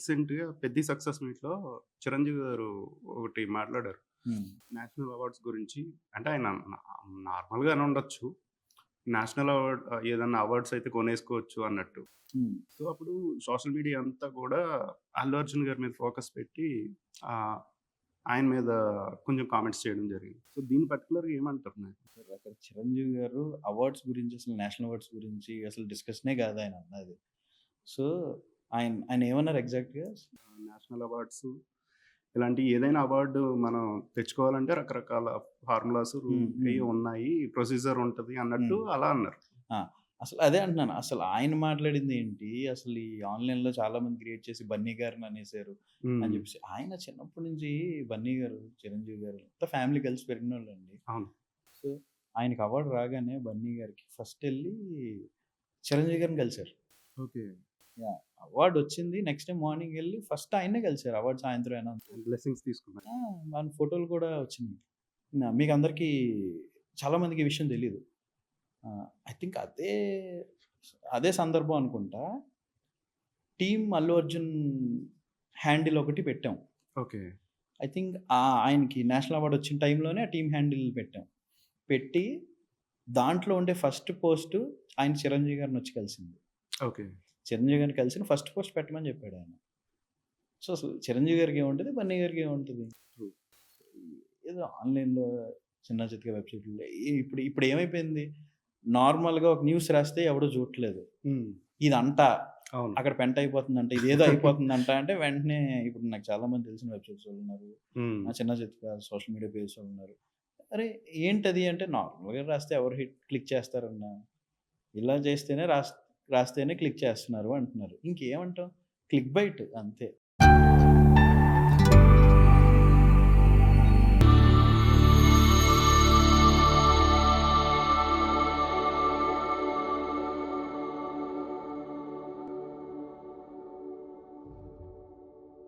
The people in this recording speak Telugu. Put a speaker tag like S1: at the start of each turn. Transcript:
S1: రీసెంట్‌గా 'పెద్ది సక్సెస్ మీట్‌లో' చిరంజీవి గారు ఒకటి మాట్లాడారు.
S2: హ్మ్.
S1: నేషనల్ అవార్డ్స్ గురించి. అంటే ఆయన నార్మల్‌గానే ఉండొచ్చు. నేషనల్ అవార్డ్ ఏదన్నా అవార్డ్స్ అయితే కొనేసుకోవచ్చు అన్నట్టు.
S2: హ్మ్.
S1: సో, అప్పుడు సోషల్ మీడియా అంతా కూడా అల్లు అర్జున్ గారి మీద ఫోకస్ పెట్టి ఆహ్, ఆయన మీద కొంచెం కామెంట్స్ చేయడం జరిగింది. సో, దీన్ని పర్టిక్యులర్‌గా ఏమంటారు మీరు?
S2: అక్కడ 'చిరంజీవి' గారు అవార్డ్స్ గురించి అసలు నేషనల్ అవార్డ్స్ గురించి అసలు డిస్కషనే కాదు ఆయన అన్నది. సో, ఆయన ఏమన్నారు ఎగ్జాక్ట్‌గా?
S1: నేషనల్ అవార్డ్స్ ఇలాంటి ఏదైనా అవార్డు మనం తెచ్చుకోవాలంటే రకరకాల ఫార్ములాస్
S2: హ్మ్.
S1: అయి
S2: హ్మ్.
S1: ఉన్నాయి. ప్రొసీజర్ ఉంటది అన్నట్టు
S2: హ్మ్.
S1: అలా అన్నారు.
S2: ఆ! అసలు అదే అంటున్నాను. అసలు ఆయన మాట్లాడిందేంటి? అసలు ఈ ఆన్‌లైన్‌లో చాలామంది క్రియేట్ చేసి బన్నీ గారిని అనేసారు అని
S1: హ్మ్.
S2: చెప్పేసి. ఆయన చిన్నప్పటి నుంచి బన్నీ గారు, చిరంజీవి గారు అంతా ఫ్యామిలీ కలిసి పెరిగినోళ్ళండి.
S1: అవును.
S2: సో, ఆయనకి అవార్డ్ రాగానే బన్నీ గారికి ఫస్ట్ ఎళ్లి చిరంజీవి గారిని కలిసారు.
S1: ఓకే.
S2: యాహ్! అవార్డొచ్చింది. నెక్స్ట్ డే మార్నింగ్ ఎళ్లి ఫస్ట్ ఆయన్నే కలిసారు. అవార్డ్ సాయంత్రం అనౌన్స్ చేసి.
S1: బ్లెస్సింగ్స్ తీసుకున్నారు.
S2: ఆ! మన ఫోటోలు కూడా వచ్చినియి. మీకందరికీ చాలా మందికి ఈ విషయం తెలీదు. ఐ థింక్ అదే సందర్భం అనుకుంటా. టీమ్ అల్లు అర్జున్ హ్యాండిల్ ఒకటి పెట్టాం.
S1: ఓకే.
S2: ఐ థింక్ ఆయనకి నేషనల్ అవార్డ్ వచ్చిన టైంలోనే ఆ టీమ్ హ్యాండిల్ పెట్టాం. పెట్టి దాంట్లో ఉండే ఫస్ట్ పోస్ట్ ఆయన చిరంజీవి గారినొచ్చి కలిసింది.
S1: ఓకే.
S2: చిరంజీవి గారిని కలిసిన ఫస్ట్ పోస్ట్ పెట్టమని చెప్పాడాయన. సో, అసలు చిరంజీవి గారికి ఏముంటది? బన్నీ గారికి ఏముంటది?
S1: ట్రూ.
S2: ఏదో ఆన్‌లైన్‌లో చిన్న చితక వెబ్‌సైట్‌లో ఇప్పుడు ఏమైపోయింది? నార్మల్‌గా ఒక న్యూస్ రాస్తే ఎవడు చూడట్లేదు.
S1: హ్మ్.
S2: ఇదంట,
S1: అవును.
S2: అక్కడ పెంట అయిపోతుందంట, ఇదేదో అయిపోతుందంట అంటే వెంటనే ఇప్పుడు నాకు చాలా మంది తెలిసిన వెబ్‌సైట్స్ వాళ్ళున్నారు.
S1: హ్మ్.
S2: చిన్న చితక సోషల్ మీడియా పేజెస్ వాళ్ళున్నారు. అరే! ఏంటది అంటే నార్మల్‌గా రాస్తే ఎవరు క్లిక్ చేస్తారన్నా? ఇలా చేస్తేనే రాస్తేనే క్లిక్ చేస్తున్నారు అంటున్నారు. ఇంకేమంటాం? క్లిక్ బైట్ అంతే.